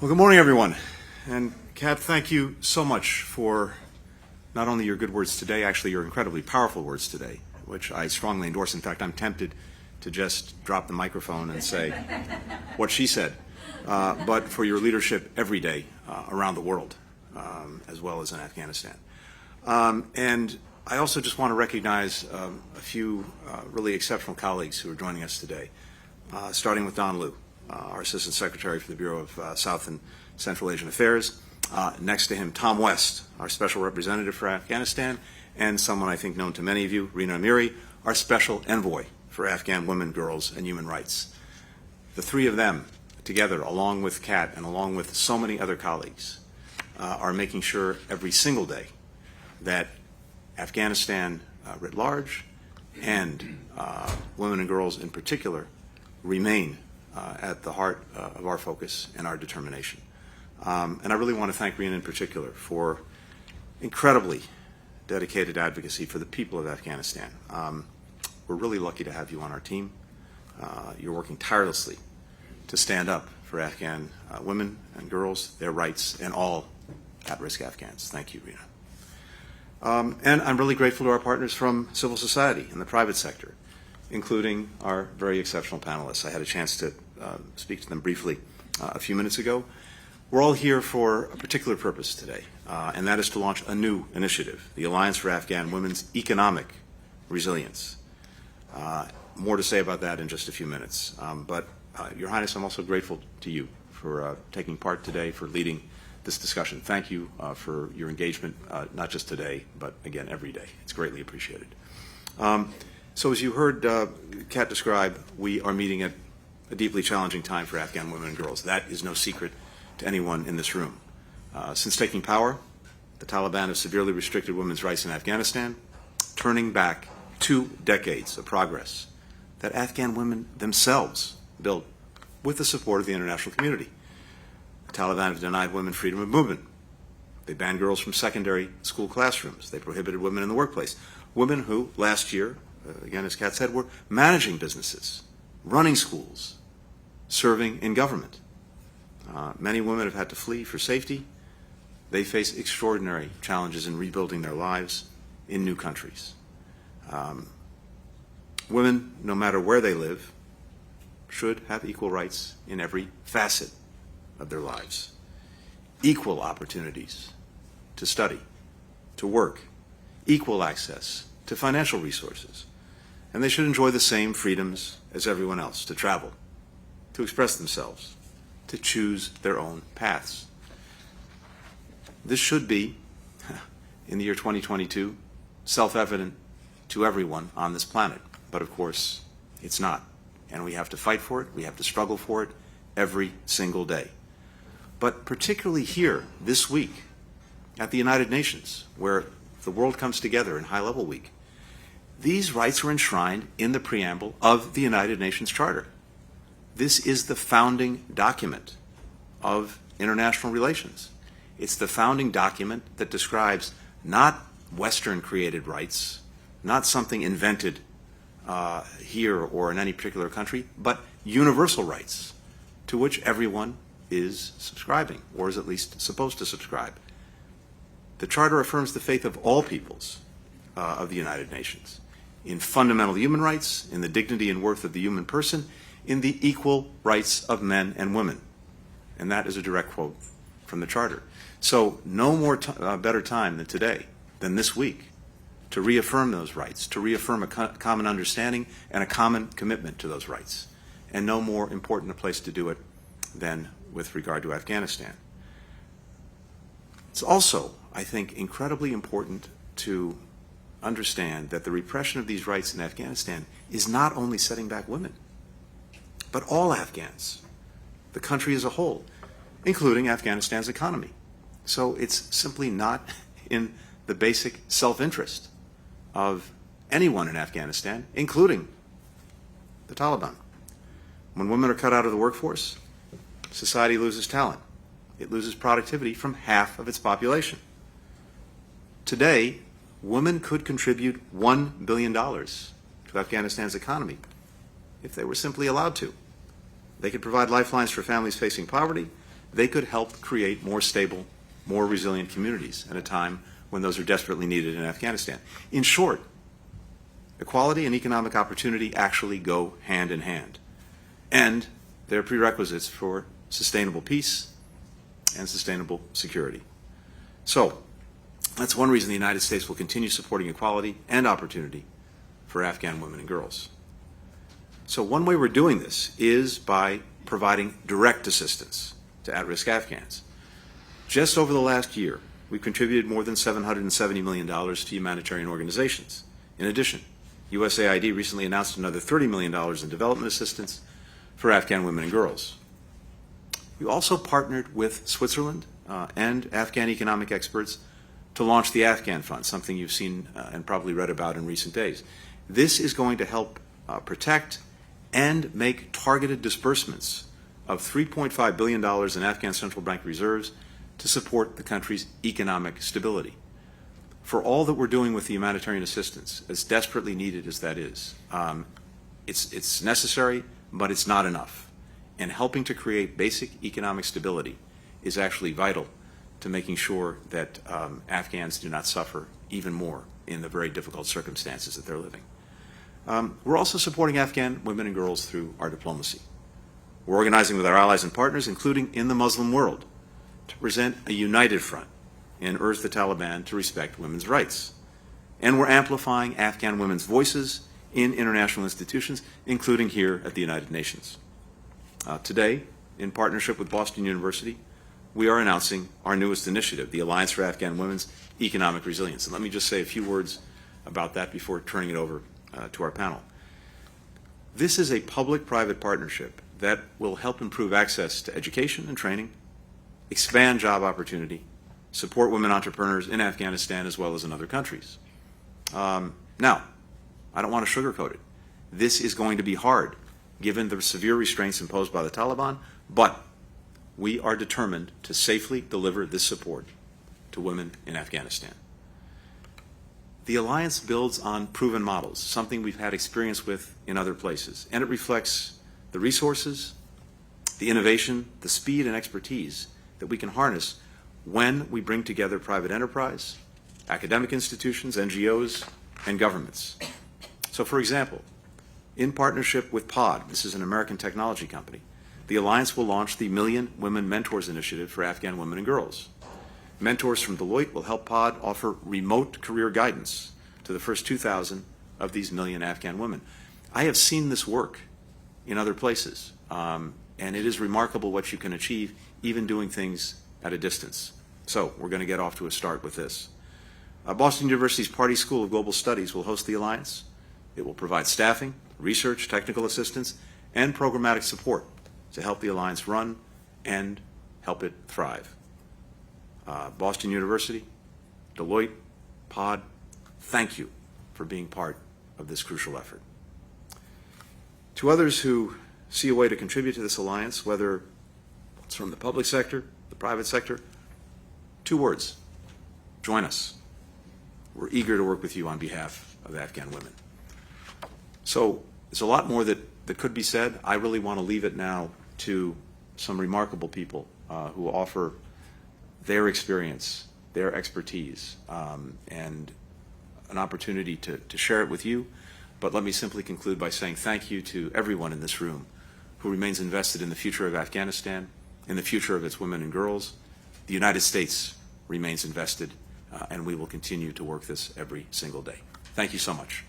Well, good morning, everyone. And Kat, thank you so much for not only your good words today, actually your incredibly powerful words today, which I strongly endorse. In fact, I'm tempted to just drop the microphone and say what she said, but for your leadership every day around the world, as well as in Afghanistan. And I also just want to recognize a few really exceptional colleagues who are joining us today, starting with Don Liu, our Assistant Secretary for the Bureau of South and Central Asian Affairs. Next to him, Tom West, our Special Representative for Afghanistan, and someone I think known to many of you, Rina Amiri, our Special Envoy for Afghan women, girls, and human rights. The three of them together, along with Kat and along with so many other colleagues, are making sure every single day that Afghanistan writ large and women and girls in particular remain at the heart of our focus and our determination. And I really want to thank Rina in particular for incredibly dedicated advocacy for the people of Afghanistan. We're really lucky to have you on our team. You're working tirelessly to stand up for Afghan women and girls, their rights, and all at-risk Afghans. Thank you, Rina. And I'm really grateful to our partners from civil society and the private sector, including our very exceptional panelists. I had a chance to speak to them briefly a few minutes ago. We're all here for a particular purpose today, and that is to launch a new initiative, the Alliance for Afghan Women's Economic Resilience. More to say about that in just a few minutes. But, Your Highness, I'm also grateful to you for taking part today, for leading this discussion. Thank you for your engagement, not just today, but again, every day. It's greatly appreciated. So as you heard Kat describe, we are meeting at a deeply challenging time for Afghan women and girls. That is no secret to anyone in this room. Since taking power, the Taliban have severely restricted women's rights in Afghanistan, turning back 2 decades of progress that Afghan women themselves built with the support of the international community. The Taliban have denied women freedom of movement. They banned girls from secondary school classrooms. They prohibited women in the workplace. Women who, last year, again, as Kat said, were managing businesses, running schools, serving in government. Many women have had to flee for safety. They face extraordinary challenges in rebuilding their lives in new countries. Women, no matter where they live, should have equal rights in every facet of their lives. Equal opportunities to study, to work, equal access to financial resources. And they should enjoy the same freedoms as everyone else to travel, to express themselves, to choose their own paths. This should be, in the year 2022, self-evident to everyone on this planet. But of course, it's not. And we have to fight for it, we have to struggle for it every single day. But particularly here, this week, at the United Nations, where the world comes together in High-Level Week, these rights are enshrined in the preamble of the United Nations Charter. This is the founding document of international relations. It's the founding document that describes not Western-created rights, not something invented here or in any particular country, but universal rights to which everyone is subscribing, or is at least supposed to subscribe. The Charter affirms the faith of all peoples of the United Nations in fundamental human rights, in the dignity and worth of the human person, in the equal rights of men and women. And that is a direct quote from the Charter. So no more better time than today, than this week, to reaffirm those rights, to reaffirm a common understanding and a common commitment to those rights. And no more important a place to do it than with regard to Afghanistan. It's also, I think, incredibly important to understand that the repression of these rights in Afghanistan is not only setting back women, but all Afghans, the country as a whole, including Afghanistan's economy. So it's simply not in the basic self-interest of anyone in Afghanistan, including the Taliban. When women are cut out of the workforce, society loses talent. It loses productivity from half of its population. Today, women could contribute $1 billion to Afghanistan's economy if they were simply allowed to. They could provide lifelines for families facing poverty. they could help create more stable, more resilient communities at a time when those are desperately needed in Afghanistan. In short, equality and economic opportunity actually go hand in hand, and they're prerequisites for sustainable peace and sustainable security. So that's one reason the United States will continue supporting equality and opportunity for Afghan women and girls. So one way we're doing this is by providing direct assistance to at-risk Afghans. Just over the last year, we've contributed more than $770 million to humanitarian organizations. In addition, USAID recently announced another $30 million in development assistance for Afghan women and girls. We also partnered with Switzerland and Afghan economic experts to launch the Afghan Fund, something you've seen and probably read about in recent days. This is going to help protect and make targeted disbursements of $3.5 billion in Afghan central bank reserves to support the country's economic stability. For all that we're doing with the humanitarian assistance, as desperately needed as that is, it's necessary, but it's not enough. And helping to create basic economic stability is actually vital to making sure that Afghans do not suffer even more in the very difficult circumstances that they're living. We're also supporting Afghan women and girls through our diplomacy. We're organizing with our allies and partners, including in the Muslim world, to present a united front and urge the Taliban to respect women's rights. And we're amplifying Afghan women's voices in international institutions, including here at the United Nations. Today, in partnership with Boston University, we are announcing our newest initiative, the Alliance for Afghan Women's Economic Resilience. And let me just say a few words about that before turning it over to our panel. This is a public-private partnership that will help improve access to education and training, expand job opportunity, support women entrepreneurs in Afghanistan as well as in other countries. Now, I don't want to sugarcoat it. This is going to be hard, given the severe restraints imposed by the Taliban, but we are determined to safely deliver this support to women in Afghanistan. The alliance builds on proven models, something we've had experience with in other places, and it reflects the resources, the innovation, the speed and expertise that we can harness when we bring together private enterprise, academic institutions, NGOs, and governments. So, for example, in partnership with POD, this is an American technology company, the Alliance will launch the Million Women Mentors Initiative for Afghan women and girls. Mentors from Deloitte will help POD offer remote career guidance to the first 2,000 of these million Afghan women. I have seen this work in other places, and it is remarkable what you can achieve even doing things at a distance. So we're going to get off to a start with this. Boston University's Pardee School of Global Studies will host the Alliance. It will provide staffing, research, technical assistance, and programmatic support to help the Alliance run and help it thrive. Boston University, Deloitte, POD, thank you for being part of this crucial effort. To others who see a way to contribute to this alliance, whether it's from the public sector, the private sector, 2 words: join us. We're eager to work with you on behalf of Afghan women. So there's a lot more that could be said. I really want to leave it now to some remarkable people who offer their experience, their expertise, and an opportunity to share it with you. But let me simply conclude by saying thank you to everyone in this room who remains invested in the future of Afghanistan, in the future of its women and girls. The United States remains invested, and we will continue to work this every single day. Thank you so much.